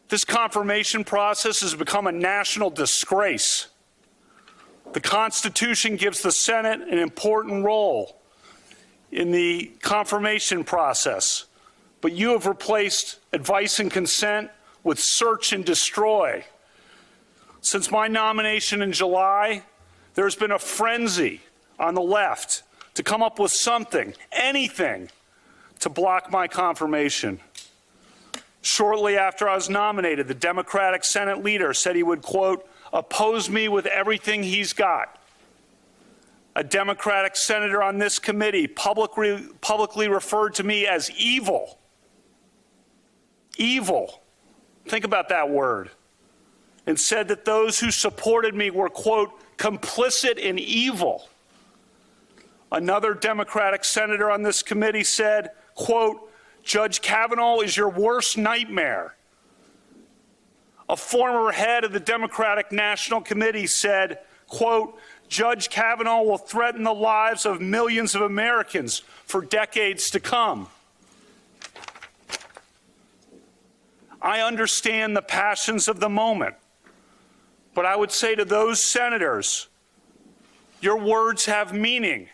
This confirmation process has become a national disgrace. The Constitution gives the Senate an important role in the confirmation process, but you have replaced advice and consent with search and destroy. Since my nomination in July, there's been a frenzy on the left to come up with something, anything, to block my confirmation. Shortly after I was nominated, the Democratic Senate leader said he would, quote, oppose me with everything he's got. A Democratic senator on this committee publicly referred to me as evil. Evil. Think about that word. And said that those who supported me were, quote, complicit in evil. Another Democratic senator on this committee said, quote, Judge Kavanaugh is your worst nightmare. A former head of the Democratic National Committee said, quote, Judge Kavanaugh will threaten the lives of millions of Americans for decades to come. I understand the passions of the moment, but I would say to those senators, your words have meaning.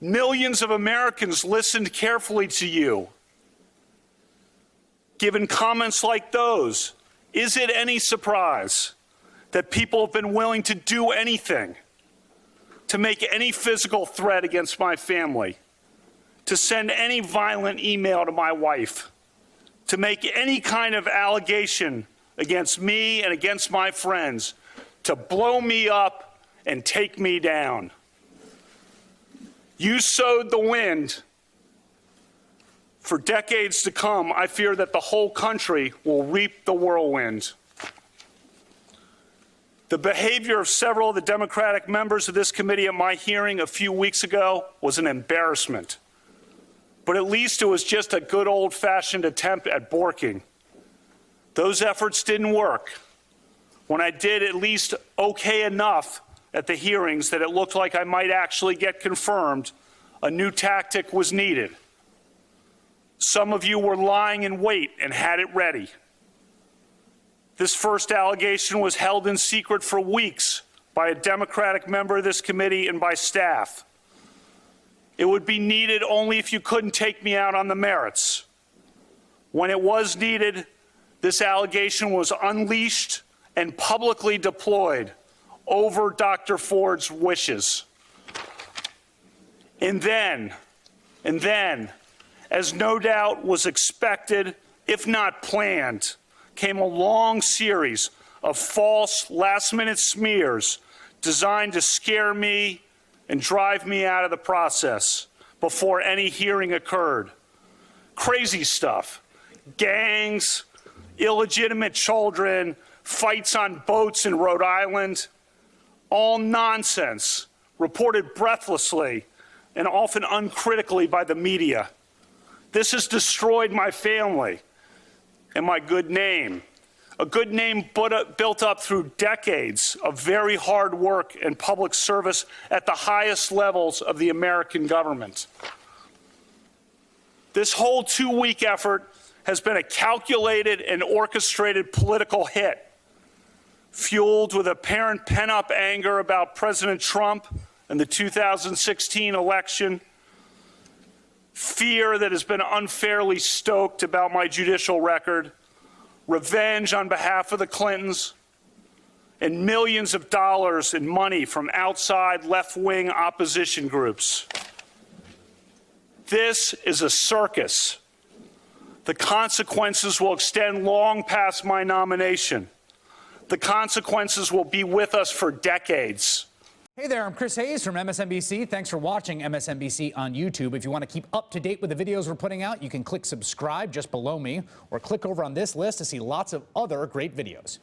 Millions of Americans listened carefully to you. Given comments like those, is it any surprise that people have been willing to do anything, to make any physical threat against my family, to send any violent email to my wife, to make any kind of allegation against me and against my friends, to blow me up and take me down? You sowed the wind. For decades to come, I fear that the whole country will reap the whirlwind. The behavior of several of the Democratic members of this committee at my hearing a few weeks ago was an embarrassment. But at least it was just a good old-fashioned attempt at borking. Those efforts didn't work. When I did at least okay enough at the hearings that it looked like I might actually get confirmed, a new tactic was needed. Some of you were lying in wait and had it ready. This first allegation was held in secret for weeks by a Democratic member of this committee and by staff. It would be needed only if you couldn't take me out on the merits. When it was needed, this allegation was unleashed and publicly deployed over Dr. Ford's wishes. And then, as no doubt was expected, if not planned, came a long series of false last-minute smears designed to scare me and drive me out of the process before any hearing occurred. Crazy stuff. Gangs, illegitimate children, fights on boats in Rhode Island. All nonsense, reported breathlessly and often uncritically by the media. This has destroyed my family and my good name, a good name built up through decades of very hard work and public service at the highest levels of the American government. This whole two-week effort has been a calculated and orchestrated political hit, fueled with apparent pent-up anger about President Trump and the 2016 election, fear that has been unfairly stoked about my judicial record, revenge on behalf of the Clintons, and millions of dollars in money from outside left-wing opposition groups. This is a circus. The consequences will extend long past my nomination. The consequences will be with us for decades. Hey there, I'm Chris Hayes from MSNBC. Thanks for watching MSNBC on YouTube. If you want to keep up to date with the videos we're putting out, you can click subscribe just below me or click over on this list to see lots of other great videos.